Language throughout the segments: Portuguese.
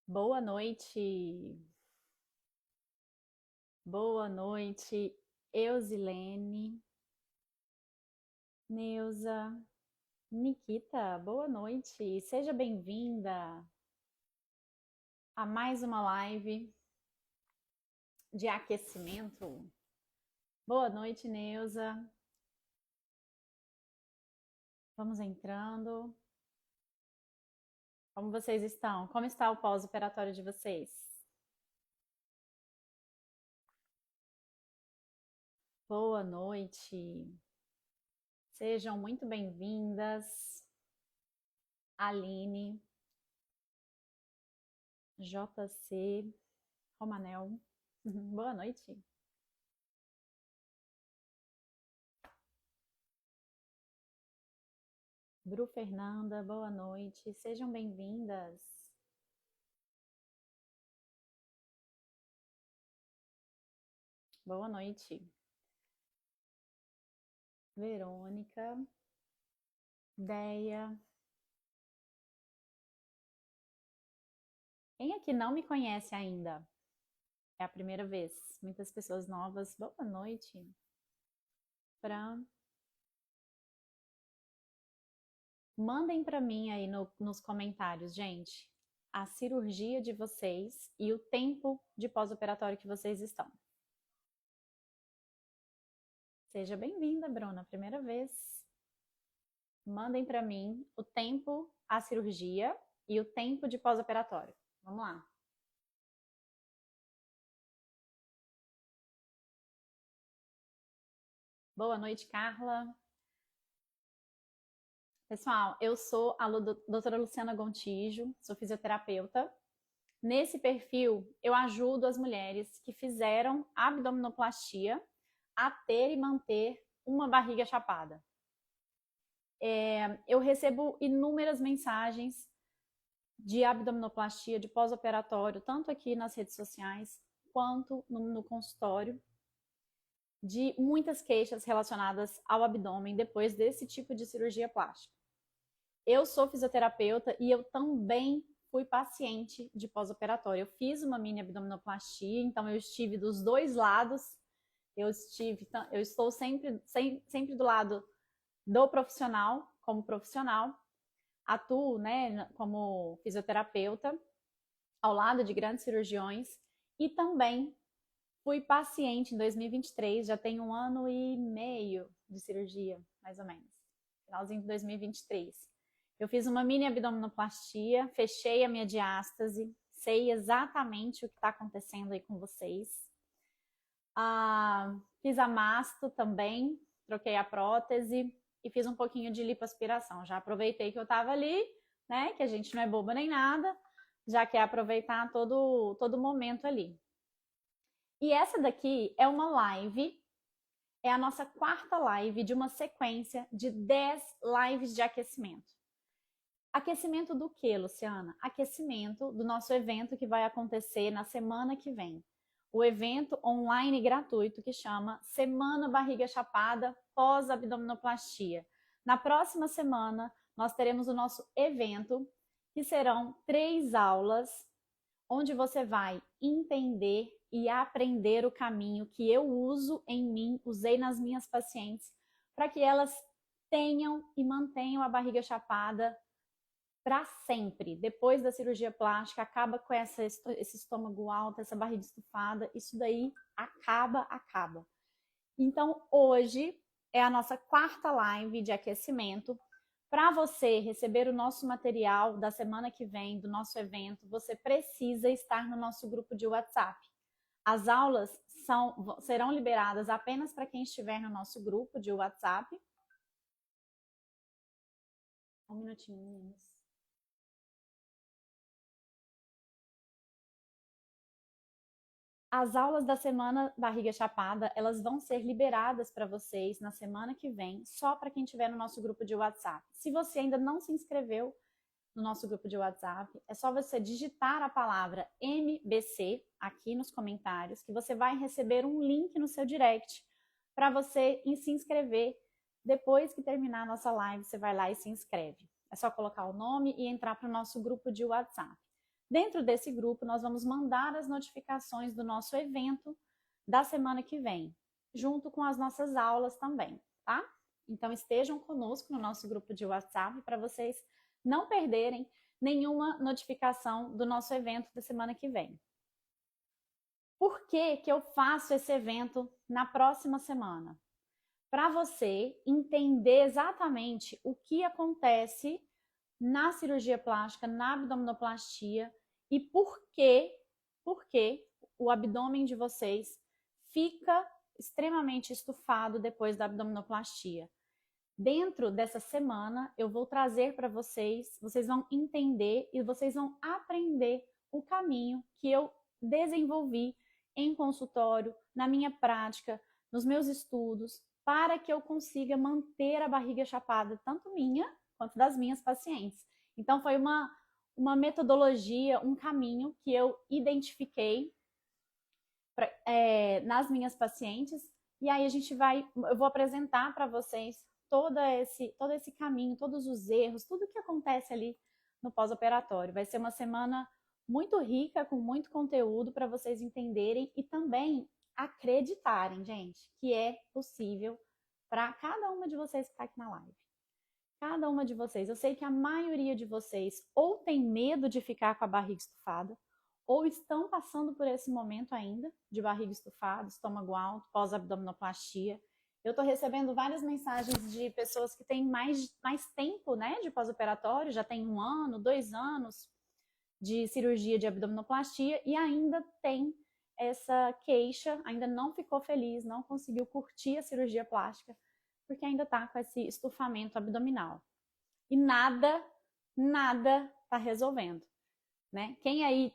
Boa noite. Boa noite, Eusilene, Neuza, Nikita, boa noite. Seja bem-vinda a mais uma live de aquecimento. Boa noite, Neuza. Vamos entrando. Como vocês estão? Como está o pós-operatório de vocês? Boa noite. Sejam muito bem-vindas, Aline, JC, Romanel. Boa noite. Bru Fernanda, boa noite. Sejam bem-vindas. Boa noite. Verônica, Deia. Quem aqui não me conhece ainda? É a primeira vez. Muitas pessoas novas. Boa noite. Fran. Mandem para mim aí nos comentários, gente, a cirurgia de vocês e o tempo de pós-operatório que vocês estão. Seja bem-vinda, Bruna, primeira vez. Mandem para mim o tempo, a cirurgia e o tempo de pós-operatório. Vamos lá. Boa noite, Carla. Pessoal, eu sou a doutora Luciana Gontijo, sou fisioterapeuta. Nesse perfil, eu ajudo as mulheres que fizeram abdominoplastia a ter e manter uma barriga chapada. Eu recebo inúmeras mensagens de abdominoplastia, de pós-operatório, tanto aqui nas redes sociais quanto no consultório, de muitas queixas relacionadas ao abdômen depois desse tipo de cirurgia plástica. Eu sou fisioterapeuta e eu também fui paciente de pós-operatório. Eu fiz uma mini abdominoplastia, então eu estive dos dois lados. Eu estou sempre do lado do profissional, como profissional. Atuo, né, como fisioterapeuta ao lado de grandes cirurgiões e também fui paciente em 2023, já tenho 1 ano e meio de cirurgia, mais ou menos. Finalzinho de 2023. Eu fiz uma mini abdominoplastia, fechei a minha diástase, sei exatamente o que está acontecendo aí com vocês. Fiz a masto também, troquei a prótese e fiz um pouquinho de lipoaspiração. Já aproveitei que eu estava ali, né? Que a gente não é boba nem nada, já quer aproveitar todo momento ali. E essa daqui é uma live, é a nossa quarta live de uma sequência de 10 lives de aquecimento. Aquecimento do que, Luciana? Aquecimento do nosso evento que vai acontecer na semana que vem. O evento online gratuito que chama Semana Barriga Chapada pós-abdominoplastia. Na próxima semana, nós teremos o nosso evento, que serão 3 aulas, onde você vai entender e aprender o caminho que eu uso em mim, usei nas minhas pacientes, para que elas tenham e mantenham a barriga chapada para sempre. Depois da cirurgia plástica, acaba com esse estômago alto, essa barriga estufada, isso daí acaba. Então, hoje é a nossa quarta live de aquecimento. Para você receber o nosso material da semana que vem, do nosso evento, você precisa estar no nosso grupo de WhatsApp. As aulas serão liberadas apenas para quem estiver no nosso grupo de WhatsApp. Um minutinho, meninas. As aulas da semana Barriga Chapada, elas vão ser liberadas para vocês na semana que vem, só para quem estiver no nosso grupo de WhatsApp. Se você ainda não se inscreveu no nosso grupo de WhatsApp, é só você digitar a palavra MBC aqui nos comentários, que você vai receber um link no seu direct para você se inscrever. Depois que terminar a nossa live, você vai lá e se inscreve. É só colocar o nome e entrar para o nosso grupo de WhatsApp. Dentro desse grupo, nós vamos mandar as notificações do nosso evento da semana que vem, junto com as nossas aulas também, tá? Então, estejam conosco no nosso grupo de WhatsApp para vocês não perderem nenhuma notificação do nosso evento da semana que vem. Por que que eu faço esse evento na próxima semana? Para você entender exatamente o que acontece na cirurgia plástica, na abdominoplastia e por que o abdômen de vocês fica extremamente estufado depois da abdominoplastia. Dentro dessa semana, eu vou trazer para vocês, vocês vão entender e vocês vão aprender o caminho que eu desenvolvi em consultório, na minha prática, nos meus estudos, para que eu consiga manter a barriga chapada, tanto minha quanto das minhas pacientes. Então, foi uma metodologia, um caminho que eu identifiquei nas minhas pacientes, e aí eu vou apresentar para vocês todo esse caminho, todos os erros, tudo o que acontece ali no pós-operatório. Vai ser uma semana muito rica, com muito conteúdo para vocês entenderem e também acreditarem, gente, que é possível para cada uma de vocês que está aqui na live. Cada uma de vocês. Eu sei que a maioria de vocês ou tem medo de ficar com a barriga estufada, ou estão passando por esse momento ainda de barriga estufada, estômago alto, pós-abdominoplastia. Eu estou recebendo várias mensagens de pessoas que têm mais tempo, né, de pós-operatório, já tem 1 ano, 2 anos de cirurgia de abdominoplastia e ainda tem essa queixa, ainda não ficou feliz, não conseguiu curtir a cirurgia plástica, porque ainda está com esse estufamento abdominal. E nada está resolvendo, né? Quem aí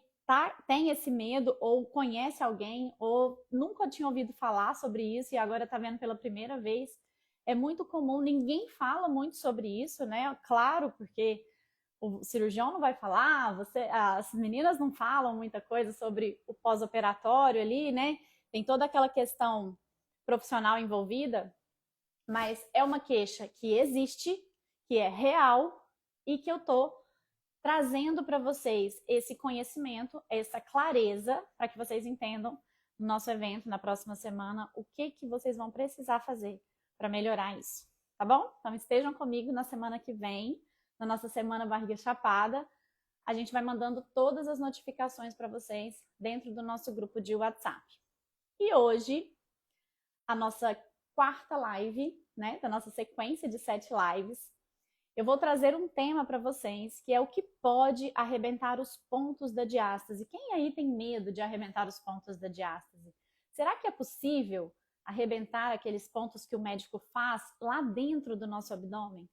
tem esse medo ou conhece alguém ou nunca tinha ouvido falar sobre isso e agora está vendo pela primeira vez, é muito comum, ninguém fala muito sobre isso, né? Claro, porque o cirurgião não vai falar, as meninas não falam muita coisa sobre o pós-operatório ali, né? Tem toda aquela questão profissional envolvida, mas é uma queixa que existe, que é real e que eu tô trazendo para vocês esse conhecimento, essa clareza, para que vocês entendam no nosso evento, na próxima semana, o que vocês vão precisar fazer para melhorar isso, tá bom? Então estejam comigo na semana que vem, na nossa semana Barriga Chapada. A gente vai mandando todas as notificações para vocês dentro do nosso grupo de WhatsApp. E hoje, a nossa 4ª live, né, da nossa sequência de 7 lives, eu vou trazer um tema para vocês, que é o que pode arrebentar os pontos da diástase. Quem aí tem medo de arrebentar os pontos da diástase? Será que é possível arrebentar aqueles pontos que o médico faz lá dentro do nosso abdômen?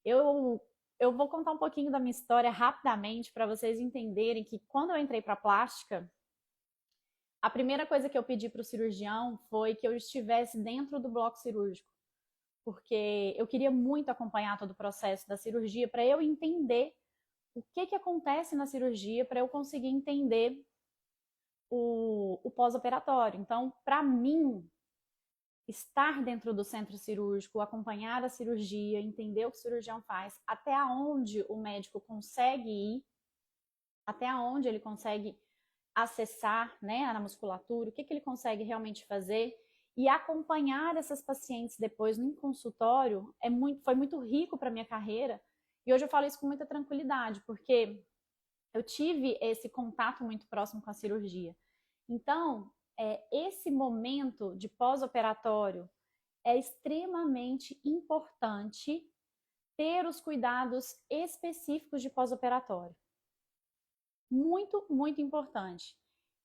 Eu vou contar um pouquinho da minha história rapidamente para vocês entenderem que quando eu entrei para a plástica, a primeira coisa que eu pedi para o cirurgião foi que eu estivesse dentro do bloco cirúrgico, porque eu queria muito acompanhar todo o processo da cirurgia para eu entender o que acontece na cirurgia, para eu conseguir entender o pós-operatório. Então, para mim, estar dentro do centro cirúrgico, acompanhar a cirurgia, entender o que o cirurgião faz, até onde o médico consegue ir, até onde ele consegue acessar, né, na musculatura, o que ele consegue realmente fazer e acompanhar essas pacientes depois no consultório foi muito rico para minha carreira. E hoje eu falo isso com muita tranquilidade, porque eu tive esse contato muito próximo com a cirurgia. Então, esse momento de pós-operatório é extremamente importante ter os cuidados específicos de pós-operatório. Muito, muito importante.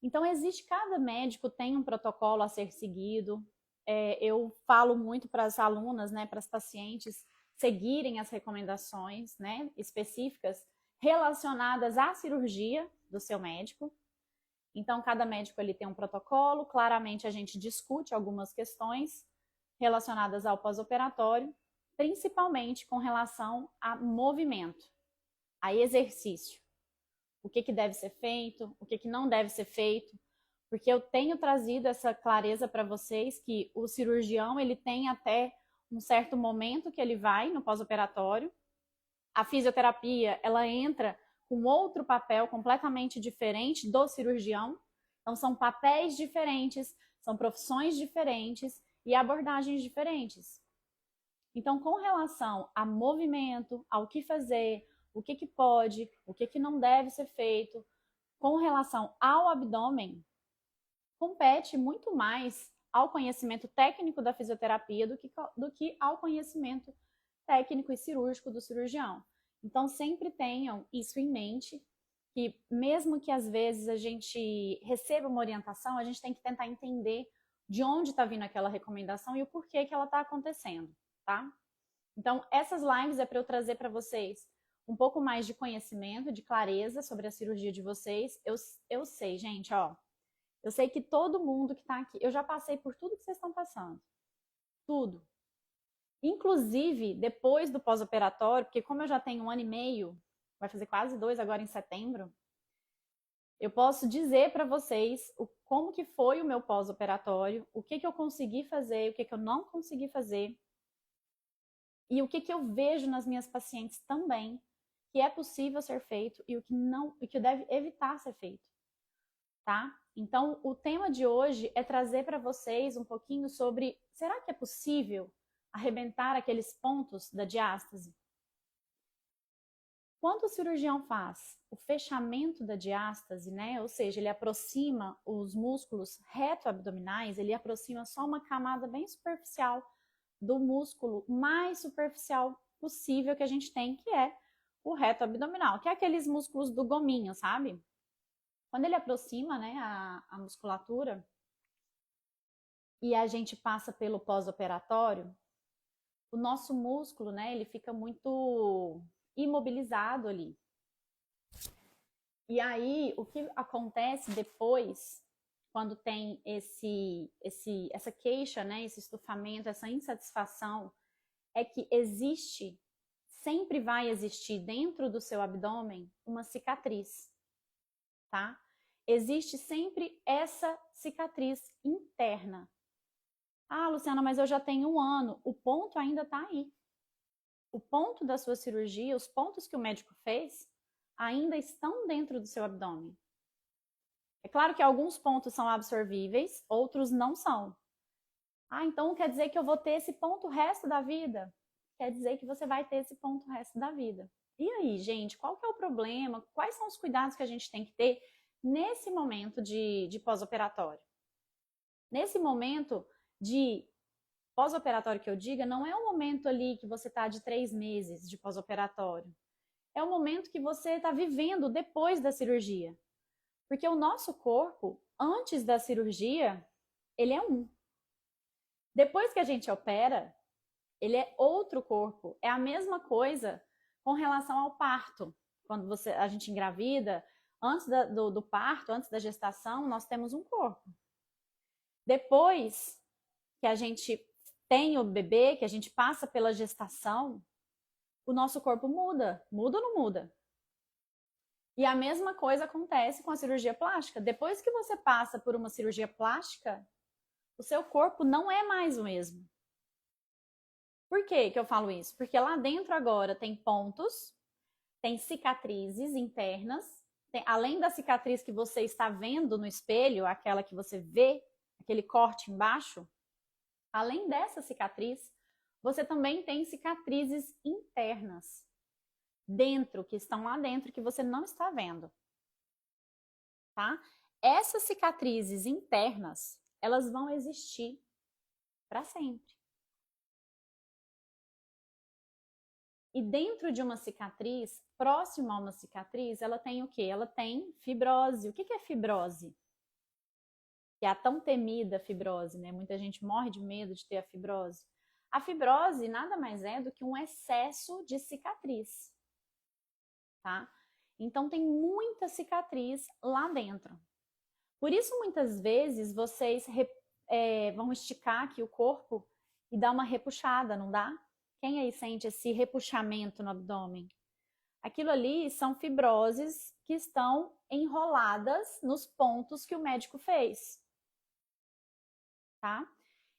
Então, cada médico tem um protocolo a ser seguido. Eu falo muito para as alunas, né, para as pacientes, seguirem as recomendações, né, específicas relacionadas à cirurgia do seu médico. Então, cada médico ele tem um protocolo. Claramente, a gente discute algumas questões relacionadas ao pós-operatório, principalmente com relação a movimento, a exercício. O que deve ser feito, o que não deve ser feito, porque eu tenho trazido essa clareza para vocês que o cirurgião ele tem até um certo momento que ele vai no pós-operatório. A fisioterapia, ela entra com outro papel completamente diferente do cirurgião. Então, são papéis diferentes, são profissões diferentes e abordagens diferentes. Então, com relação a movimento, ao que fazer, o que pode, o que não deve ser feito, com relação ao abdômen, compete muito mais ao conhecimento técnico da fisioterapia do que ao conhecimento técnico e cirúrgico do cirurgião. Então, sempre tenham isso em mente, que mesmo que às vezes a gente receba uma orientação, a gente tem que tentar entender de onde está vindo aquela recomendação e o porquê que ela está acontecendo, tá? Então, essas lives é para eu trazer para vocês um pouco mais de conhecimento, de clareza sobre a cirurgia de vocês. Eu sei, gente, ó, eu sei que todo mundo que está aqui, eu já passei por tudo que vocês estão passando. Tudo. Inclusive, depois do pós-operatório, porque como eu já tenho 1 ano e meio, vai fazer quase 2 agora em setembro, eu posso dizer para vocês como que foi o meu pós-operatório, o que eu consegui fazer, o que eu não consegui fazer, e o que eu vejo nas minhas pacientes também, que é possível ser feito e o que não, e que deve evitar ser feito, tá? Então, o tema de hoje é trazer para vocês um pouquinho sobre, será que é possível arrebentar aqueles pontos da diástase? Quando o cirurgião faz o fechamento da diástase, né, ou seja, ele aproxima os músculos reto-abdominais, ele aproxima só uma camada bem superficial do músculo mais superficial possível que a gente tem, que é o reto abdominal, que é aqueles músculos do gominho, sabe? Quando ele aproxima, né, a musculatura e a gente passa pelo pós-operatório, o nosso músculo, né, ele fica muito imobilizado ali. E aí, o que acontece depois, quando tem essa queixa, né, esse estufamento, essa insatisfação, é que sempre vai existir dentro do seu abdômen uma cicatriz, tá? Existe sempre essa cicatriz interna. Ah, Luciana, mas eu já tenho 1 ano. O ponto ainda tá aí. O ponto da sua cirurgia, os pontos que o médico fez, ainda estão dentro do seu abdômen. É claro que alguns pontos são absorvíveis, outros não são. Ah, então quer dizer que eu vou ter esse ponto o resto da vida? Quer dizer que você vai ter esse ponto o resto da vida. E aí, gente, qual que é o problema? Quais são os cuidados que a gente tem que ter nesse momento de pós-operatório? Nesse momento de pós-operatório que eu diga, não é o momento ali que você está de 3 meses de pós-operatório. É o momento que você está vivendo depois da cirurgia. Porque o nosso corpo, antes da cirurgia, ele é um. Depois que a gente opera, ele é outro corpo. É a mesma coisa com relação ao parto. Quando a gente engravida, antes do parto, antes da gestação, nós temos um corpo. Depois que a gente tem o bebê, que a gente passa pela gestação, o nosso corpo muda. Muda ou não muda? E a mesma coisa acontece com a cirurgia plástica. Depois que você passa por uma cirurgia plástica, o seu corpo não é mais o mesmo. Por que eu falo isso? Porque lá dentro agora tem pontos, tem cicatrizes internas, além da cicatriz que você está vendo no espelho, aquela que você vê, aquele corte embaixo, além dessa cicatriz, você também tem cicatrizes internas dentro, que estão lá dentro, que você não está vendo, tá? Essas cicatrizes internas, elas vão existir para sempre. E dentro de uma cicatriz, próximo a uma cicatriz, ela tem o quê? Ela tem fibrose. O que é fibrose? Que é a tão temida fibrose, né? Muita gente morre de medo de ter a fibrose. A fibrose nada mais é do que um excesso de cicatriz, tá? Então tem muita cicatriz lá dentro. Por isso, muitas vezes, vocês vão esticar aqui o corpo e dar uma repuxada, não dá? Quem aí sente esse repuxamento no abdômen? Aquilo ali são fibroses que estão enroladas nos pontos que o médico fez, tá?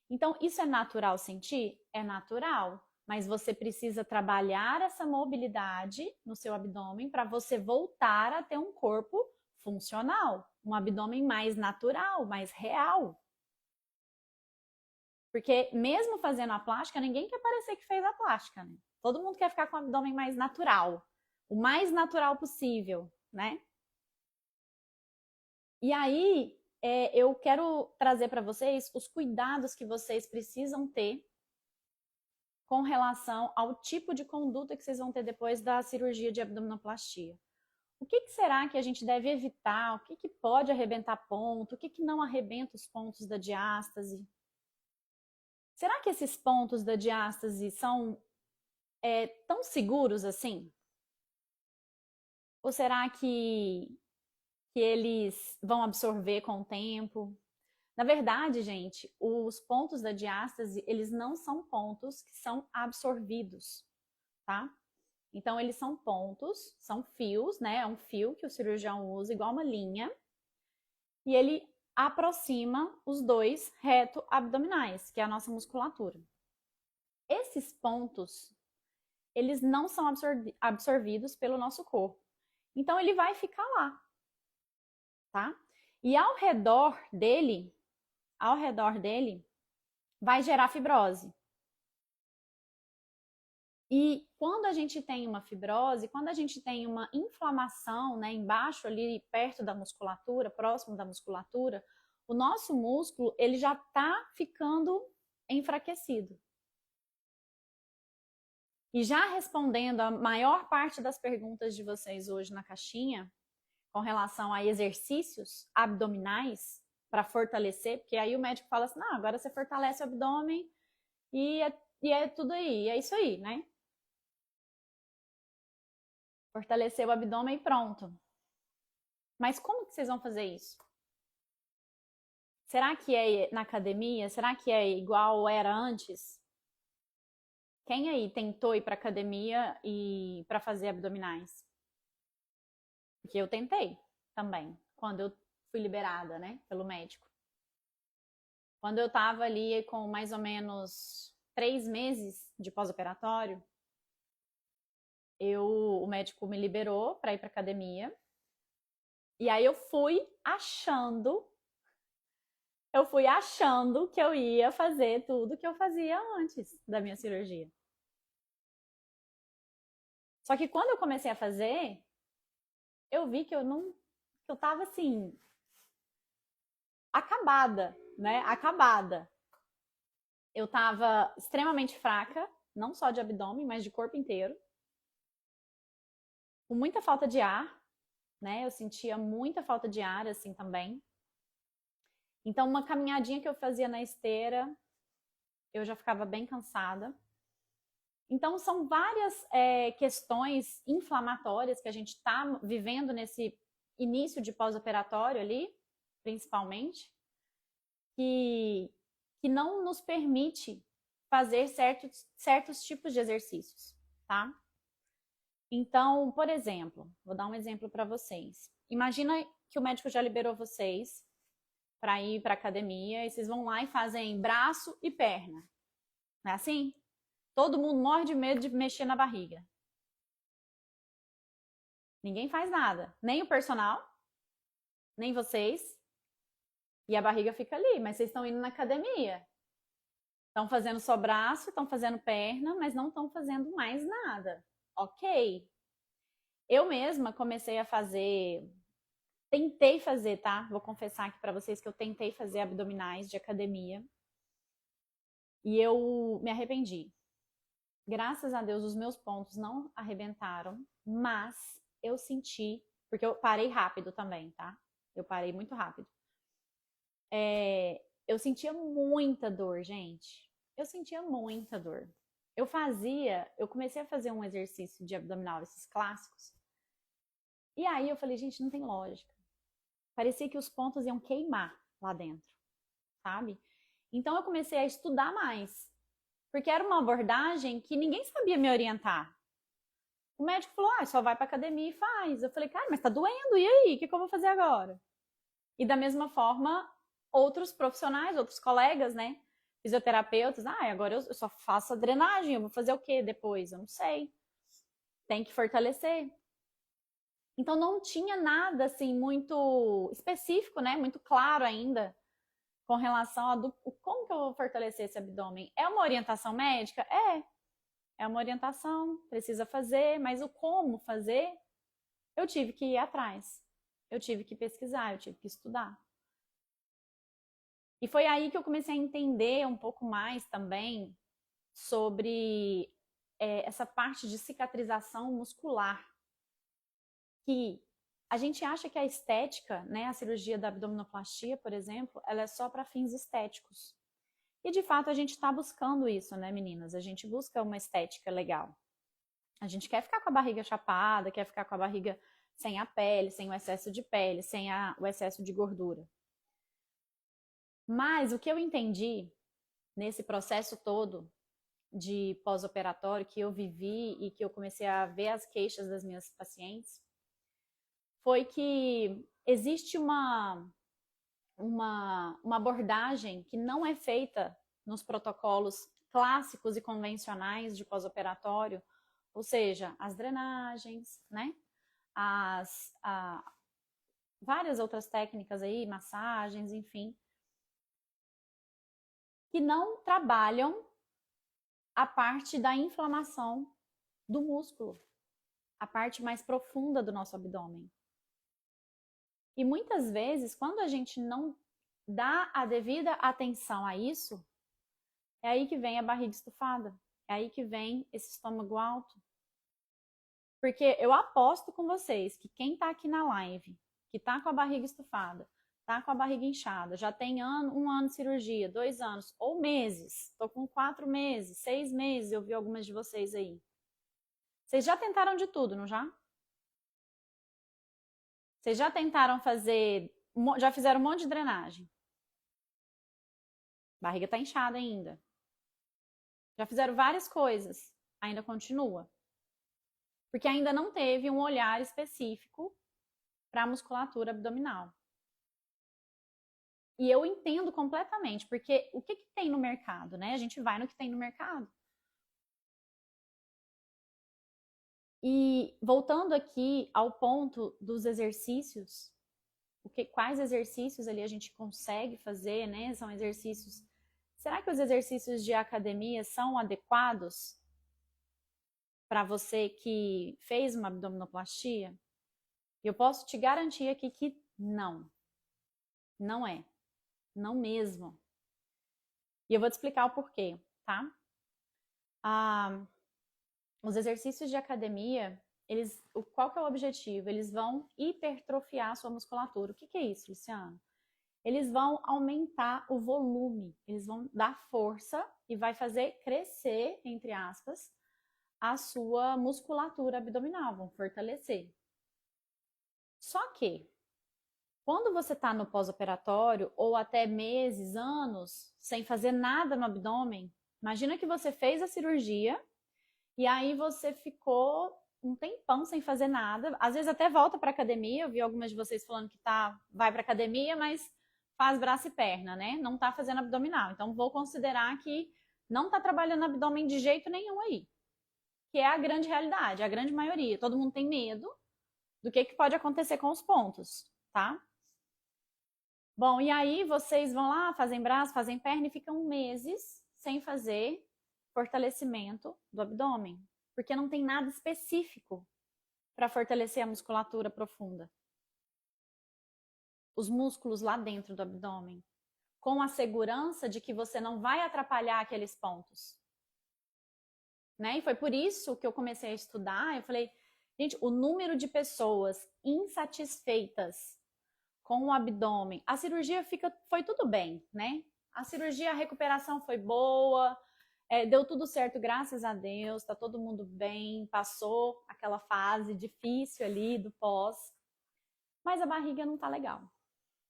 Então, isso é natural sentir? É natural. mas você precisa trabalhar essa mobilidade no seu abdômen para você voltar a ter um corpo funcional, um abdômen mais natural, mais real. Porque mesmo fazendo a plástica, ninguém quer parecer que fez a plástica, né? Todo mundo quer ficar com o abdômen mais natural, o mais natural possível, né? E aí, eu quero trazer para vocês os cuidados que vocês precisam ter com relação ao tipo de conduta que vocês vão ter depois da cirurgia de abdominoplastia. O que será que a gente deve evitar? O que pode arrebentar ponto? O que não arrebenta os pontos da diástase? Será que esses pontos da diástase são tão seguros assim? Ou será que eles vão absorver com o tempo? Na verdade, gente, os pontos da diástase, eles não são pontos que são absorvidos, tá? Então, eles são pontos, são fios, né? É um fio que o cirurgião usa, igual uma linha, e ele aproxima os dois reto abdominais, que é a nossa musculatura. Esses pontos, eles não são absorvidos pelo nosso corpo. Então, ele vai ficar lá, tá? E ao redor dele, vai gerar fibrose. E quando a gente tem uma fibrose, quando a gente tem uma inflamação, né, embaixo ali, perto da musculatura, próximo da musculatura, o nosso músculo, ele já está ficando enfraquecido. E já respondendo a maior parte das perguntas de vocês hoje na caixinha, com relação a exercícios abdominais para fortalecer, porque aí o médico fala assim, não, agora você fortalece o abdômen e é tudo aí, é isso aí, né? Fortalecer o abdômen e pronto. Mas como que vocês vão fazer isso? Será que é na academia? Será que é igual era antes? Quem aí tentou ir para academia e para fazer abdominais? Porque eu tentei também, quando eu fui liberada, né, pelo médico. Quando eu tava ali com mais ou menos 3 meses de pós-operatório, o médico me liberou para ir para academia. E aí eu fui achando que eu ia fazer tudo que eu fazia antes da minha cirurgia. Só que quando eu comecei a fazer, eu vi que eu tava assim, acabada, né? Acabada. Eu tava extremamente fraca, não só de abdômen, mas de corpo inteiro. Com muita falta de ar, né? Eu sentia muita falta de ar, assim, também. Então, uma caminhadinha que eu fazia na esteira, eu já ficava bem cansada. Então, são várias questões inflamatórias que a gente está vivendo nesse início de pós-operatório ali, principalmente, que não nos permite fazer certos tipos de exercícios, tá? Então, por exemplo, vou dar um exemplo para vocês. Imagina que o médico já liberou vocês para ir para academia e vocês vão lá e fazem braço e perna. Não é assim? Todo mundo morre de medo de mexer na barriga. Ninguém faz nada. Nem o personal, nem vocês. E a barriga fica ali, mas vocês estão indo na academia. Estão fazendo só braço, estão fazendo perna, mas não estão fazendo mais nada. Ok. Eu mesma comecei a fazer... Tentei fazer, tá? Vou confessar aqui pra vocês que eu tentei fazer abdominais de academia. E eu me arrependi. Graças a Deus, os meus pontos não arrebentaram, mas eu senti, porque eu parei rápido também, tá? Eu parei muito rápido. Eu sentia muita dor, gente. Eu sentia muita dor. Eu comecei a fazer um exercício de abdominal, esses clássicos. E aí eu falei, gente, não tem lógica. Parecia que os pontos iam queimar lá dentro, sabe? Então eu comecei a estudar mais. Porque era uma abordagem que ninguém sabia me orientar. O médico falou, só vai pra academia e faz. Eu falei, cara, mas tá doendo, e aí? O que eu vou fazer agora? E da mesma forma, outros profissionais, outros colegas, né, fisioterapeutas, agora eu só faço a drenagem, eu vou fazer o quê depois? Eu não sei. Tem que fortalecer. Então não tinha nada assim muito específico, né? Muito claro ainda com relação a como que eu vou fortalecer esse abdômen. É uma orientação médica? É uma orientação, precisa fazer, mas o como fazer, eu tive que ir atrás. Eu tive que pesquisar, eu tive que estudar. E foi aí que eu comecei a entender um pouco mais também sobre essa parte de cicatrização muscular, que a gente acha que a estética, né, a cirurgia da abdominoplastia, por exemplo, ela é só para fins estéticos. E de fato a gente está buscando isso, né, meninas? A gente busca uma estética legal. A gente quer ficar com a barriga chapada, quer ficar com a barriga sem a pele, sem o excesso de pele, sem o excesso de gordura. Mas o que eu entendi nesse processo todo de pós-operatório que eu vivi e que eu comecei a ver as queixas das minhas pacientes foi que existe uma abordagem que não é feita nos protocolos clássicos e convencionais de pós-operatório, ou seja, as drenagens, né? Várias outras técnicas aí, massagens, enfim, que não trabalham a parte da inflamação do músculo, a parte mais profunda do nosso abdômen. E muitas vezes, quando a gente não dá a devida atenção a isso, é aí que vem a barriga estufada, é aí que vem esse estômago alto. Porque eu aposto com vocês que quem tá aqui na live, que tá com a barriga estufada, tá com a barriga inchada, já tem um ano de cirurgia, 2 anos, ou meses, tô com 4 meses, 6 meses, eu vi algumas de vocês aí. Vocês já tentaram de tudo, não já? Vocês já tentaram já fizeram um monte de drenagem. Barriga tá inchada ainda. Já fizeram várias coisas, ainda continua. Porque ainda não teve um olhar específico para a musculatura abdominal. E eu entendo completamente, porque o que tem no mercado, né? A gente vai no que tem no mercado. E voltando aqui ao ponto dos exercícios, quais exercícios ali a gente consegue fazer, né? São exercícios. Será que os exercícios de academia são adequados para você que fez uma abdominoplastia? Eu posso te garantir aqui que não. Não é. Não mesmo. E eu vou te explicar o porquê, tá? Os exercícios de academia, qual que é o objetivo? Eles vão hipertrofiar a sua musculatura. O que é isso, Luciano? Eles vão aumentar o volume, eles vão dar força e vai fazer crescer, entre aspas, a sua musculatura abdominal, vão fortalecer. Só que, quando você está no pós-operatório, ou até meses, anos, sem fazer nada no abdômen, imagina que você fez a cirurgia e aí você ficou um tempão sem fazer nada, às vezes até volta para academia, eu vi algumas de vocês falando que vai para academia, mas faz braço e perna, né? Não tá fazendo abdominal. Então vou considerar que não tá trabalhando abdômen de jeito nenhum aí. Que é a grande realidade, a grande maioria. Todo mundo tem medo do que pode acontecer com os pontos, tá? Bom, e aí vocês vão lá, fazem braço, fazem perna e ficam meses sem fazer fortalecimento do abdômen, porque não tem nada específico para fortalecer a musculatura profunda. Os músculos lá dentro do abdômen, com a segurança de que você não vai atrapalhar aqueles pontos. Né? E foi por isso que eu comecei a estudar. Eu falei, gente, o número de pessoas insatisfeitas com o abdômen, a cirurgia foi tudo bem, né? A cirurgia, a recuperação foi boa, deu tudo certo, graças a Deus, tá todo mundo bem, passou aquela fase difícil ali do pós, mas a barriga não tá legal.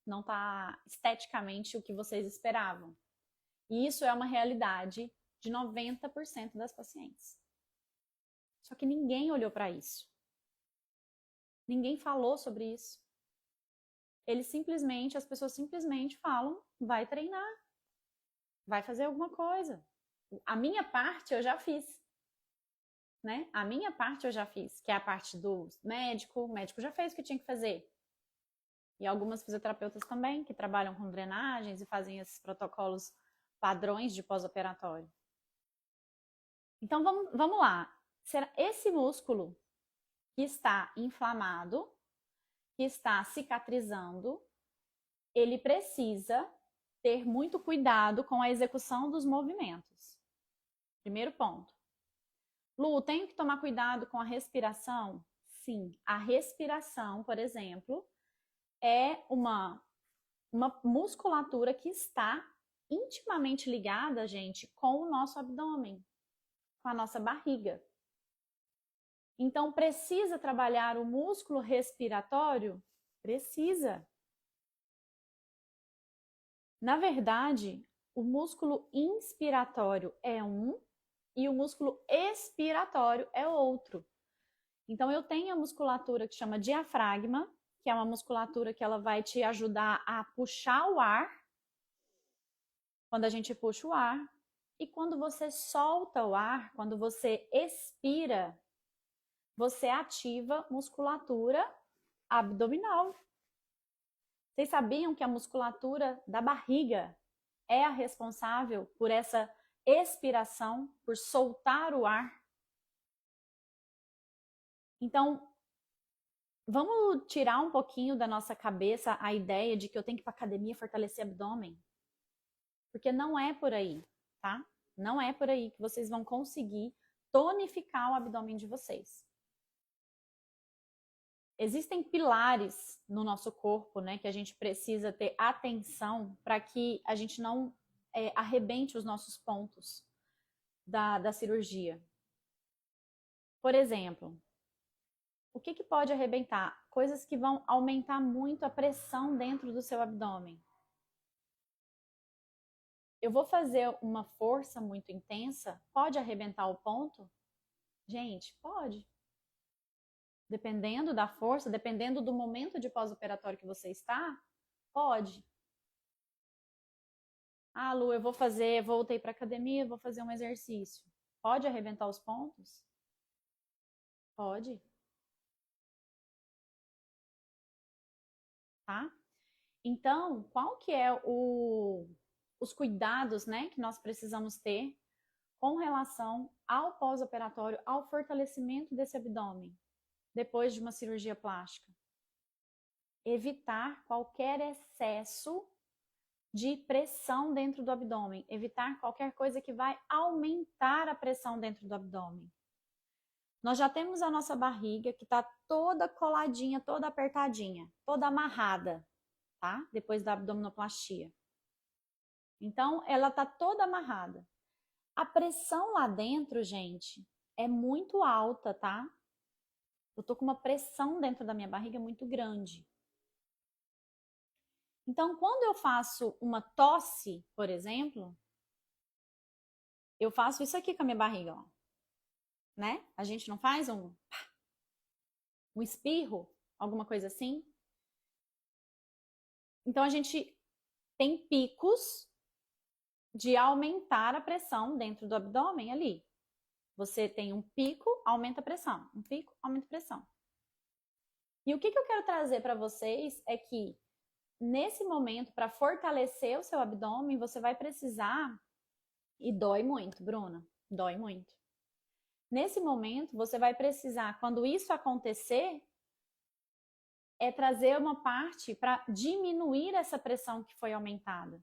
Não tá esteticamente o que vocês esperavam. E isso é uma realidade de 90% das pacientes. Só que ninguém olhou para isso. Ninguém falou sobre isso. As pessoas simplesmente falam, vai treinar. vai fazer alguma coisa. A minha parte eu já fiz, né? A minha parte eu já fiz, que é a parte do médico. O médico já fez o que tinha que fazer. E algumas fisioterapeutas também, que trabalham com drenagens e fazem esses protocolos padrões de pós-operatório. Então, vamos lá. Esse músculo que está inflamado, que está cicatrizando, ele precisa ter muito cuidado com a execução dos movimentos. Primeiro ponto. Lu, tenho que tomar cuidado com a respiração? Sim, a respiração, por exemplo, é uma musculatura que está intimamente ligada, gente, com o nosso abdômen, com a nossa barriga. Então, precisa trabalhar o músculo respiratório? Precisa. Na verdade, o músculo inspiratório é um e o músculo expiratório é outro. Então, eu tenho a musculatura que chama diafragma, que é uma musculatura que ela vai te ajudar a puxar o ar, quando a gente puxa o ar. E quando você solta o ar, quando você expira, você ativa musculatura abdominal. Vocês sabiam que a musculatura da barriga é a responsável por essa expiração, por soltar o ar? Então, vamos tirar um pouquinho da nossa cabeça a ideia de que eu tenho que ir para academia fortalecer abdômen. Porque não é por aí, tá? Não é por aí que vocês vão conseguir tonificar o abdômen de vocês. Existem pilares no nosso corpo, né, que a gente precisa ter atenção para que a gente não arrebente os nossos pontos da cirurgia. Por exemplo, o que pode arrebentar? Coisas que vão aumentar muito a pressão dentro do seu abdômen. Eu vou fazer uma força muito intensa, pode arrebentar o ponto? Gente, pode. Dependendo da força, dependendo do momento de pós-operatório que você está, pode. Ah, Lu, voltei para academia, vou fazer um exercício. Pode arrebentar os pontos? Pode. Tá? Então, qual que é os cuidados, né, que nós precisamos ter com relação ao pós-operatório, ao fortalecimento desse abdômen depois de uma cirurgia plástica? Evitar qualquer excesso de pressão dentro do abdômen, evitar qualquer coisa que vai aumentar a pressão dentro do abdômen. Nós já temos a nossa barriga que está toda coladinha, toda apertadinha, toda amarrada, tá? Depois da abdominoplastia. Então, ela está toda amarrada. A pressão lá dentro, gente, é muito alta, tá? Eu tô com uma pressão dentro da minha barriga muito grande. Então, quando eu faço uma tosse, por exemplo, eu faço isso aqui com a minha barriga, ó. Né? A gente não faz um espirro, alguma coisa assim? Então, a gente tem picos de aumentar a pressão dentro do abdômen ali. Você tem um pico, aumenta a pressão. Um pico, aumenta a pressão. E o que eu quero trazer para vocês é que, nesse momento, para fortalecer o seu abdômen, você vai precisar, e dói muito, Bruna, dói muito. Nesse momento, você vai precisar, quando isso acontecer, trazer uma parte para diminuir essa pressão que foi aumentada.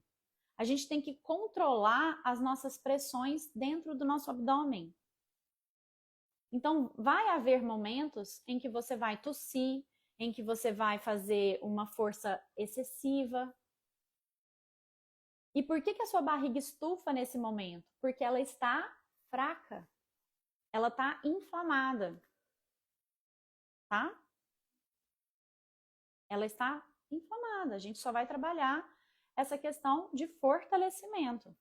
A gente tem que controlar as nossas pressões dentro do nosso abdômen. Então, vai haver momentos em que você vai tossir, em que você vai fazer uma força excessiva. E por que a sua barriga estufa nesse momento? Porque ela está fraca. Ela está inflamada. Tá? Ela está inflamada. A gente só vai trabalhar essa questão de fortalecimento.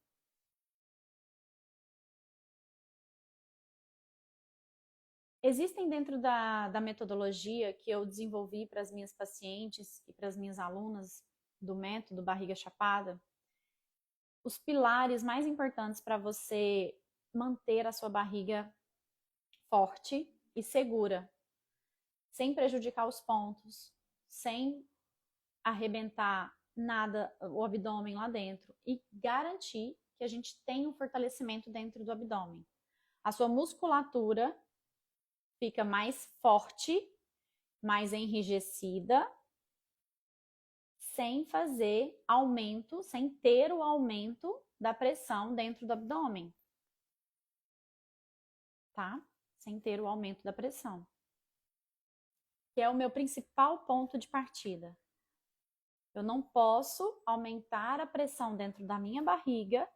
Existem dentro da metodologia que eu desenvolvi para as minhas pacientes e para as minhas alunas do método Barriga Chapada, os pilares mais importantes para você manter a sua barriga forte e segura, sem prejudicar os pontos, sem arrebentar nada o abdômen lá dentro e garantir que a gente tem um fortalecimento dentro do abdômen. A sua musculatura fica mais forte, mais enrijecida, sem fazer aumento, sem ter o aumento da pressão dentro do abdômen. Tá? Sem ter o aumento da pressão. Que é o meu principal ponto de partida. Eu não posso aumentar a pressão dentro da minha barriga,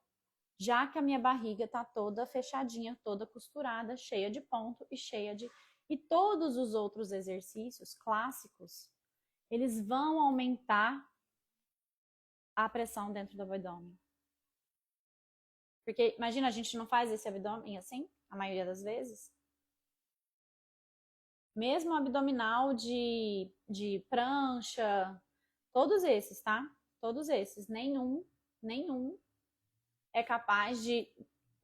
já que a minha barriga está toda fechadinha, toda costurada, cheia de ponto e cheia de... E todos os outros exercícios clássicos, eles vão aumentar a pressão dentro do abdômen. Porque, imagina, a gente não faz esse abdômen assim, a maioria das vezes. Mesmo abdominal de prancha, todos esses, tá? Todos esses, nenhum é capaz de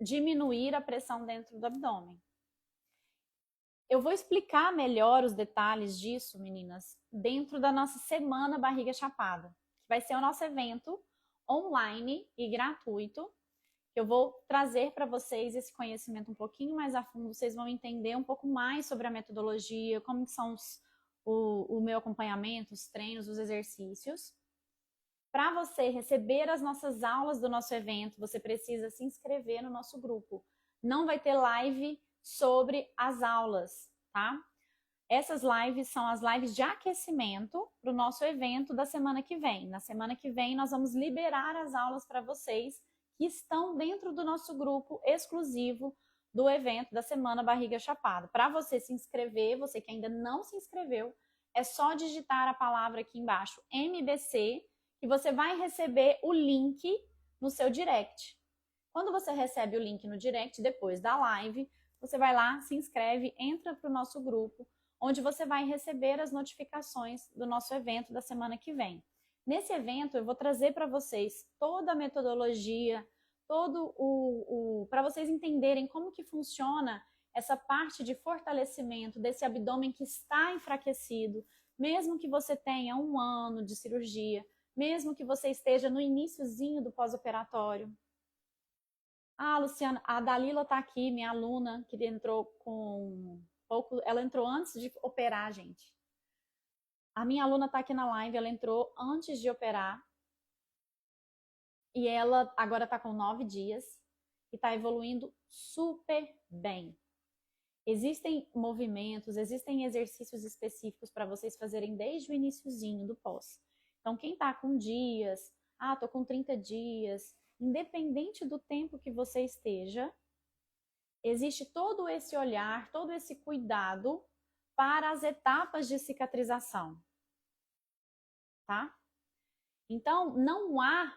diminuir a pressão dentro do abdômen. Eu vou explicar melhor os detalhes disso, meninas, dentro da nossa Semana Barriga Chapada, que vai ser o nosso evento online e gratuito. Eu vou trazer para vocês esse conhecimento um pouquinho mais a fundo, vocês vão entender um pouco mais sobre a metodologia, como são o meu acompanhamento, os treinos, os exercícios. Para você receber as nossas aulas do nosso evento, você precisa se inscrever no nosso grupo. Não vai ter live sobre as aulas, tá? Essas lives são as lives de aquecimento para o nosso evento da semana que vem. Na semana que vem, nós vamos liberar as aulas para vocês que estão dentro do nosso grupo exclusivo do evento da Semana Barriga Chapada. Para você se inscrever, você que ainda não se inscreveu, é só digitar a palavra aqui embaixo, MBC, e você vai receber o link no seu direct. Quando você recebe o link no direct, depois da live, você vai lá, se inscreve, entra para o nosso grupo, onde você vai receber as notificações do nosso evento da semana que vem. Nesse evento, eu vou trazer para vocês toda a metodologia, para vocês entenderem como que funciona essa parte de fortalecimento desse abdômen que está enfraquecido, mesmo que você tenha 1 ano de cirurgia, mesmo que você esteja no iniciozinho do pós-operatório. Ah, Luciana, a Dalila está aqui, minha aluna, que entrou com pouco, ela entrou antes de operar, gente. A minha aluna está aqui na live, ela entrou antes de operar e ela agora está com 9 dias e está evoluindo super bem. Existem movimentos, existem exercícios específicos para vocês fazerem desde o iniciozinho do pós. Então, quem está com dias, tô com 30 dias, independente do tempo que você esteja, existe todo esse olhar, todo esse cuidado para as etapas de cicatrização, tá? Então, não há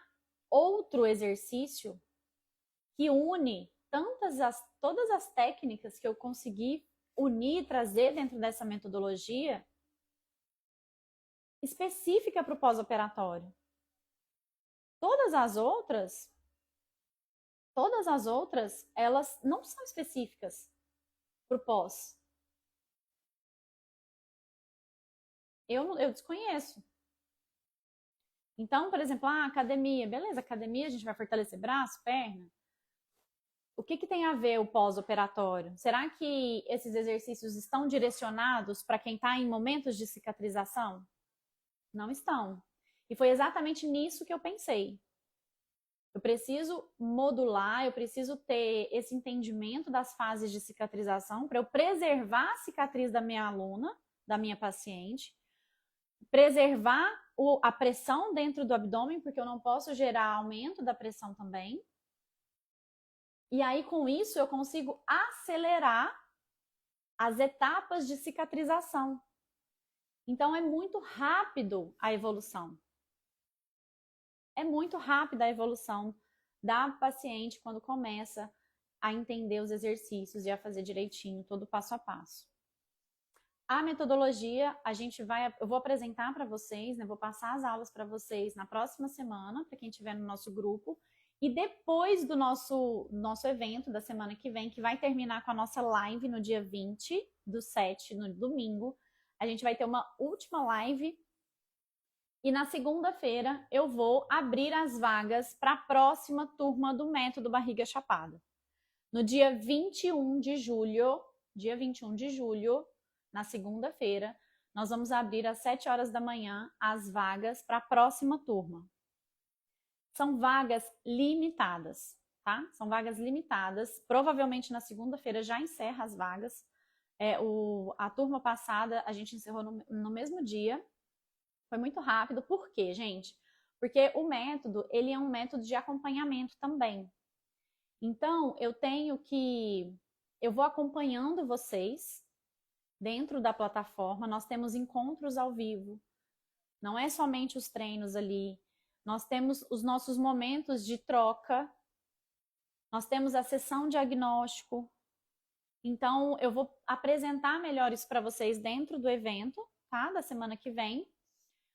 outro exercício que une todas as técnicas que eu consegui unir e trazer dentro dessa metodologia específica para o pós-operatório. Todas as outras, elas não são específicas para o pós. Eu desconheço. Então, por exemplo, academia. Beleza, academia a gente vai fortalecer braço, perna. O que tem a ver o pós-operatório? Será que esses exercícios estão direcionados para quem está em momentos de cicatrização? Não estão. E foi exatamente nisso que eu pensei. Eu preciso modular, eu preciso ter esse entendimento das fases de cicatrização para eu preservar a cicatriz da minha aluna, da minha paciente, preservar a pressão dentro do abdômen, porque eu não posso gerar aumento da pressão também. E aí, com isso, eu consigo acelerar as etapas de cicatrização. Então, é muito rápido a evolução. É muito rápida a evolução da paciente quando começa a entender os exercícios e a fazer direitinho, todo passo a passo. A metodologia, eu vou apresentar para vocês, né? Vou passar as aulas para vocês na próxima semana, para quem estiver no nosso grupo. E depois do nosso evento da semana que vem, que vai terminar com a nossa live no dia 20/7, no domingo, a gente vai ter uma última live. E na segunda-feira eu vou abrir as vagas para a próxima turma do Método Barriga Chapada. No dia 21 de julho, na segunda-feira, nós vamos abrir às 7 horas da manhã as vagas para a próxima turma. São vagas limitadas, tá? São vagas limitadas. Provavelmente na segunda-feira já encerra as vagas. A turma passada a gente encerrou no mesmo dia. Foi muito rápido. Por quê, gente? Porque o método, ele é um método de acompanhamento também. Então, eu vou acompanhando vocês dentro da plataforma. Nós temos encontros ao vivo. Não é somente os treinos ali. Nós temos os nossos momentos de troca, nós temos a sessão diagnóstico. Então, eu vou apresentar melhor isso para vocês dentro do evento, tá? Da semana que vem.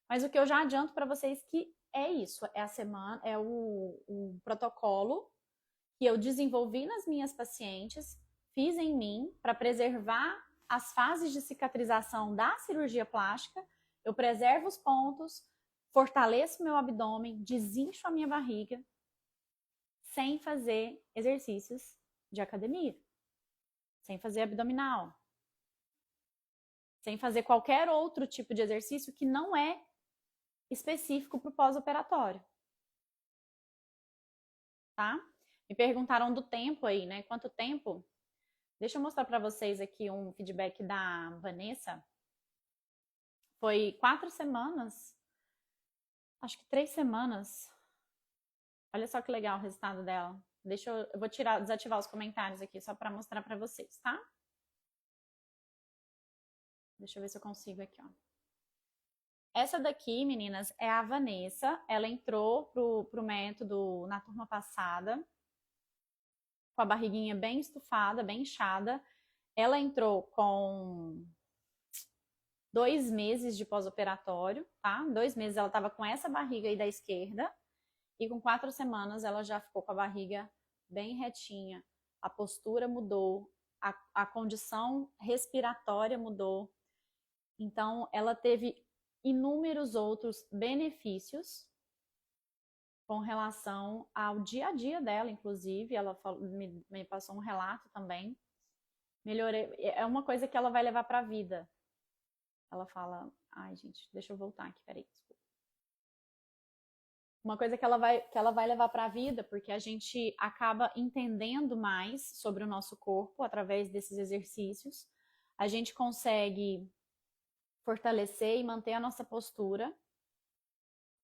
Mas o que eu já adianto para vocês que é isso, é o protocolo que eu desenvolvi nas minhas pacientes, fiz em mim para preservar as fases de cicatrização da cirurgia plástica. Eu preservo os pontos, fortaleço meu abdômen, desincho a minha barriga, sem fazer exercícios de academia, sem fazer abdominal, sem fazer qualquer outro tipo de exercício que não é específico para o pós-operatório. Tá? Me perguntaram do tempo aí, né? Quanto tempo? Deixa eu mostrar para vocês aqui um feedback da Vanessa. Foi 4 semanas. Acho que 3 semanas. Olha só que legal o resultado dela. Eu vou desativar os comentários aqui só para mostrar para vocês, tá? Deixa eu ver se eu consigo aqui, ó. Essa daqui, meninas, é a Vanessa. Ela entrou pro método na turma passada, com a barriguinha bem estufada, bem inchada. Ela entrou com 2 meses de pós-operatório, tá? 2 meses ela estava com essa barriga aí da esquerda e com 4 semanas ela já ficou com a barriga bem retinha. A postura mudou, a condição respiratória mudou. Então, ela teve inúmeros outros benefícios com relação ao dia a dia dela, inclusive. Ela me passou um relato também. Melhorei. É uma coisa que ela vai levar para a vida. Ela fala, ai gente, deixa eu voltar aqui, peraí, desculpa. Uma coisa que ela vai levar para a vida, porque a gente acaba entendendo mais sobre o nosso corpo através desses exercícios. A gente consegue fortalecer e manter a nossa postura.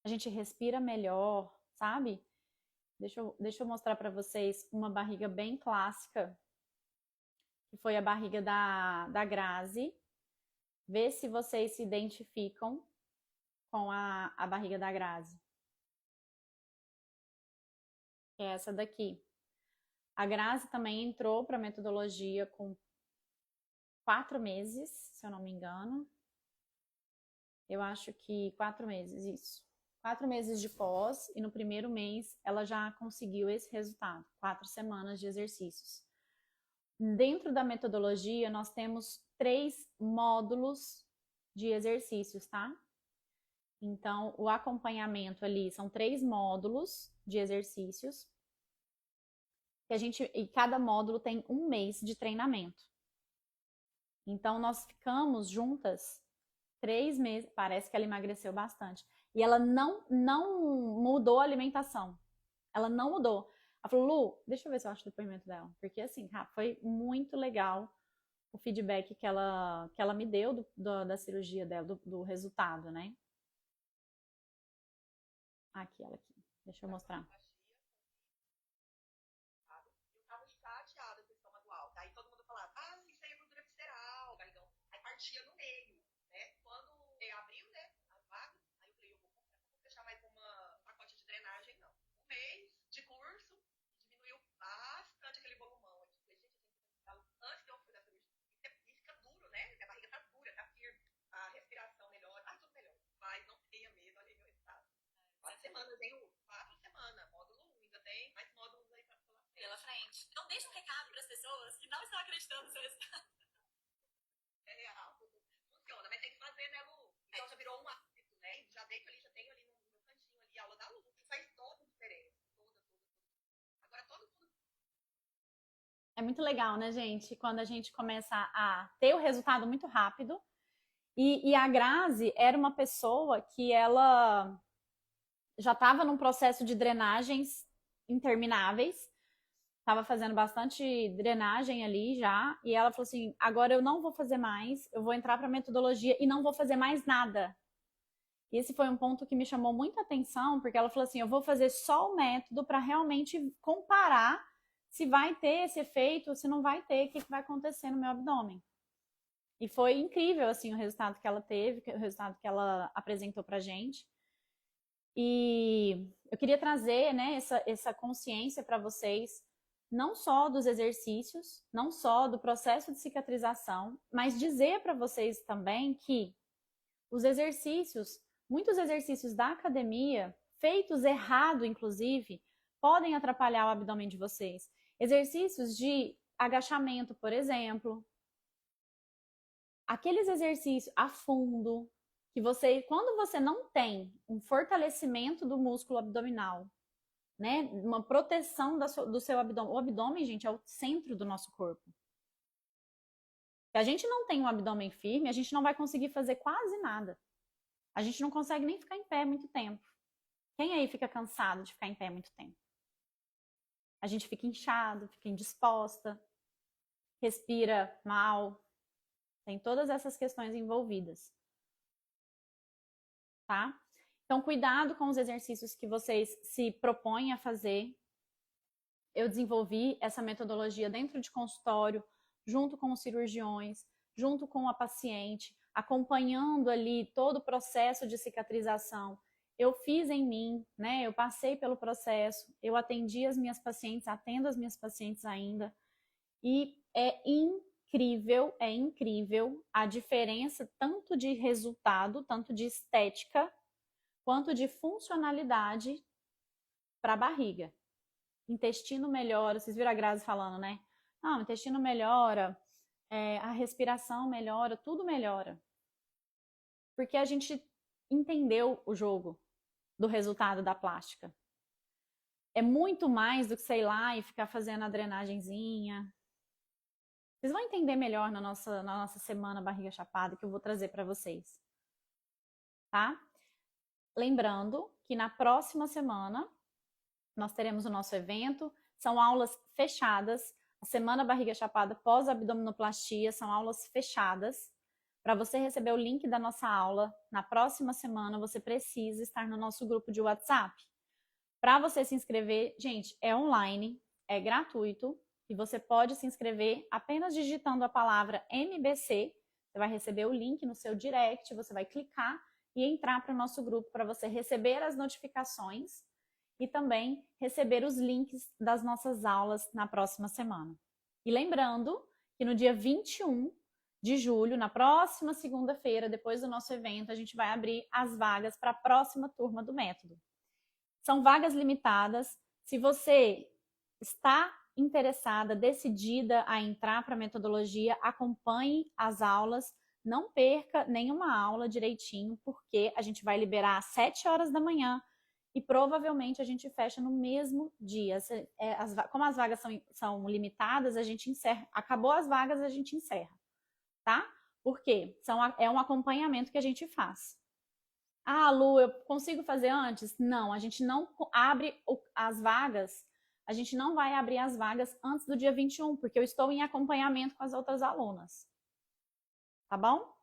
A gente respira melhor, sabe? Deixa eu mostrar para vocês uma barriga bem clássica, que foi a barriga da Grazi. Vê se vocês se identificam com a barriga da Grazi. Que é essa daqui. A Grazi também entrou para a metodologia com 4 meses, se eu não me engano. Eu acho que 4 meses, isso. 4 meses de pós e no primeiro mês ela já conseguiu esse resultado. 4 semanas de exercícios. Dentro da metodologia, nós temos 3 módulos de exercícios, tá? Então, o acompanhamento ali são 3 módulos de exercícios. E cada módulo tem 1 mês de treinamento. Então, nós ficamos juntas 3 meses. Parece que ela emagreceu bastante. E ela não mudou a alimentação. Ela não mudou. Ela falou, Lu, deixa eu ver se eu acho o depoimento dela. Porque assim, foi muito legal o feedback que ela me deu da cirurgia dela, do resultado, né? Aqui, ela aqui. Deixa eu mostrar. Eu tava chateada com o estômago alto. Aí todo mundo falava, isso aí é gordura visceral, barrigão. Aí partia no meio, né? Quando abriu, né, as vagas, aí eu falei, eu vou fechar mais uma pacote de drenagem, não. 1 mês de curso, diminuiu bastante aquele volumão aqui. Falei, gente, antes de eu fazer a cirurgia, e fica duro, né? Minha barriga tá dura, tá firme. A respiração melhor, tudo melhor. Mas não tenha medo, olha aí meu resultado. 4 semanas, hein? 4 semanas, módulo 1, ainda tem mais importante. Então, deixa um recado para as pessoas que não estão acreditando no seu resultado. É real. Funciona, mas tem que fazer, né, Lu? Então já virou um hábito, né? Já deito ali, já tenho ali no meu cantinho ali, aula da Lu. Faz toda a diferença. Agora todo mundo. É muito legal, né, gente? Quando a gente começa a ter o resultado muito rápido. E a Grazi era uma pessoa que ela já estava num processo de drenagens intermináveis, estava fazendo bastante drenagem ali já, e ela falou assim: agora eu não vou fazer mais, eu vou entrar para metodologia e não vou fazer mais nada. E esse foi um ponto que me chamou muita atenção, porque ela falou assim: eu vou fazer só o método para realmente comparar se vai ter esse efeito ou se não vai ter, o que vai acontecer no meu abdômen. E foi incrível, assim, o resultado que ela teve, o resultado que ela apresentou pra gente. E eu queria trazer, né, essa consciência para vocês, não só dos exercícios, não só do processo de cicatrização, mas dizer para vocês também que os exercícios, muitos exercícios da academia, feitos errado, inclusive, podem atrapalhar o abdômen de vocês. Exercícios de agachamento, por exemplo, aqueles exercícios a fundo, que você, quando você não tem um fortalecimento do músculo abdominal, né, uma proteção do seu abdômen, o abdômen, gente, é o centro do nosso corpo. Se a gente não tem um abdômen firme, a gente não vai conseguir fazer quase nada. A gente não consegue nem ficar em pé muito tempo. Quem aí fica cansado de ficar em pé muito tempo? A gente fica inchado, fica indisposta, respira mal, tem todas essas questões envolvidas. Tá? Então, cuidado com os exercícios que vocês se propõem a fazer. Eu desenvolvi essa metodologia dentro de consultório, junto com os cirurgiões, junto com a paciente, acompanhando ali todo o processo de cicatrização. Eu fiz em mim, né? Eu passei pelo processo, eu atendi as minhas pacientes, atendo as minhas pacientes ainda. E é incrível a diferença tanto de resultado, tanto de estética, quanto de funcionalidade para a barriga. Intestino melhora, vocês viram a Grazi falando, né? Não, o intestino melhora, a respiração melhora, tudo melhora. Porque a gente entendeu o jogo do resultado da plástica. É muito mais do que, sei lá, e ficar fazendo a drenagenzinha. Vocês vão entender melhor na nossa semana barriga chapada que eu vou trazer para vocês. Tá? Lembrando que na próxima semana nós teremos o nosso evento, são aulas fechadas. A semana barriga chapada pós-abdominoplastia são aulas fechadas. Para você receber o link da nossa aula, na próxima semana você precisa estar no nosso grupo de WhatsApp. Para você se inscrever, gente, é online, é gratuito e você pode se inscrever apenas digitando a palavra MBC. Você vai receber o link no seu direct, você vai clicar e entrar para o nosso grupo para você receber as notificações e também receber os links das nossas aulas na próxima semana. E lembrando que no dia 21 de julho, na próxima segunda-feira, depois do nosso evento, a gente vai abrir as vagas para a próxima turma do método. São vagas limitadas. Se você está interessada, decidida a entrar para a metodologia, acompanhe as aulas, não perca nenhuma aula direitinho, porque a gente vai liberar às 7 horas da manhã e provavelmente a gente fecha no mesmo dia. Como as vagas são limitadas, a gente encerra. Acabou as vagas, a gente encerra, tá? Por quê? É um acompanhamento que a gente faz. Ah, Lu, eu consigo fazer antes? Não, a gente não abre as vagas, a gente não vai abrir as vagas antes do dia 21, porque eu estou em acompanhamento com as outras alunas. Tá bom?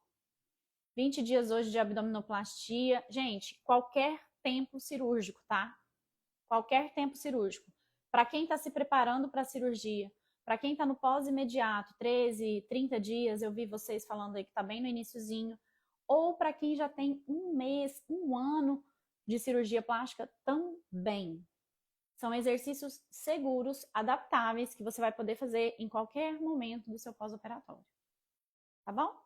20 dias hoje de abdominoplastia. Gente, qualquer tempo cirúrgico, tá? Qualquer tempo cirúrgico. Para quem está se preparando para a cirurgia, para quem está no pós-imediato, 13, 30 dias, eu vi vocês falando aí que está bem no iniciozinho, ou para quem já tem um mês, um ano de cirurgia plástica também. São exercícios seguros, adaptáveis, que você vai poder fazer em qualquer momento do seu pós-operatório. Tá bom?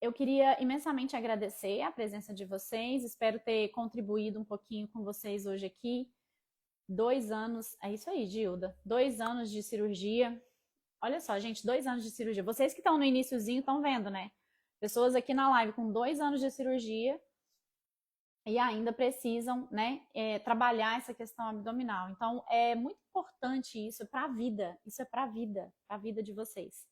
Eu queria imensamente agradecer a presença de vocês, espero ter contribuído um pouquinho com vocês hoje aqui. 2 anos, é isso aí, Gilda. 2 anos de cirurgia. Olha só, gente, 2 anos de cirurgia. Vocês que estão no iniciozinho estão vendo, né? Pessoas aqui na live com 2 anos de cirurgia e ainda precisam, né, trabalhar essa questão abdominal. Então, é muito importante isso para a vida. Isso é para a vida de vocês.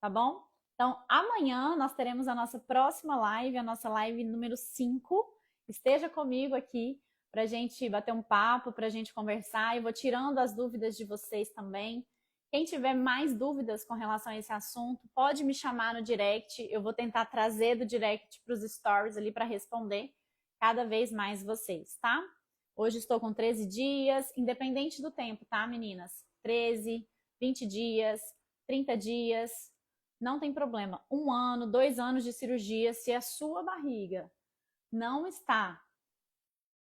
Tá bom? Então, amanhã nós teremos a nossa próxima live, a nossa live número 5. Esteja comigo aqui para a gente bater um papo, para a gente conversar. Eu vou tirando as dúvidas de vocês também. Quem tiver mais dúvidas com relação a esse assunto, pode me chamar no direct. Eu vou tentar trazer do direct para os stories ali para responder cada vez mais vocês, tá? Hoje estou com 13 dias, independente do tempo, tá, meninas? 13, 20 dias, 30 dias, não tem problema. 1 ano, 2 anos de cirurgia, se a sua barriga não está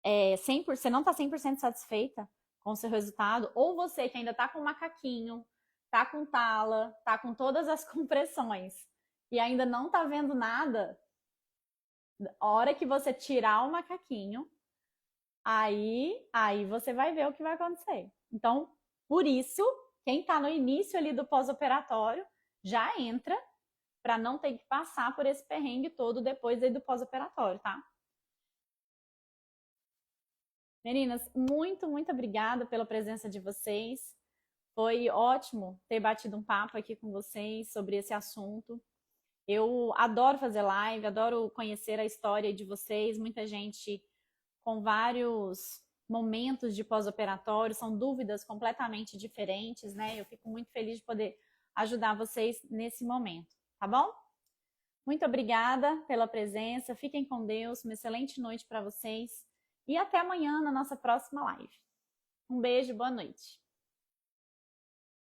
100%, você não está 100% satisfeita com o seu resultado, ou você que ainda está com macaquinho, está com tala, está com todas as compressões e ainda não está vendo nada, a hora que você tirar o macaquinho, aí você vai ver o que vai acontecer. Então, por isso, quem está no início ali do pós-operatório já entra para não ter que passar por esse perrengue todo depois aí do pós-operatório, tá? Meninas, muito, muito obrigada pela presença de vocês. Foi ótimo ter batido um papo aqui com vocês sobre esse assunto. Eu adoro fazer live, adoro conhecer a história de vocês. Muita gente com vários momentos de pós-operatório, são dúvidas completamente diferentes, né? Eu fico muito feliz de poder ajudar vocês nesse momento, tá bom? Muito obrigada pela presença, fiquem com Deus, uma excelente noite para vocês e até amanhã na nossa próxima live. Um beijo, boa noite.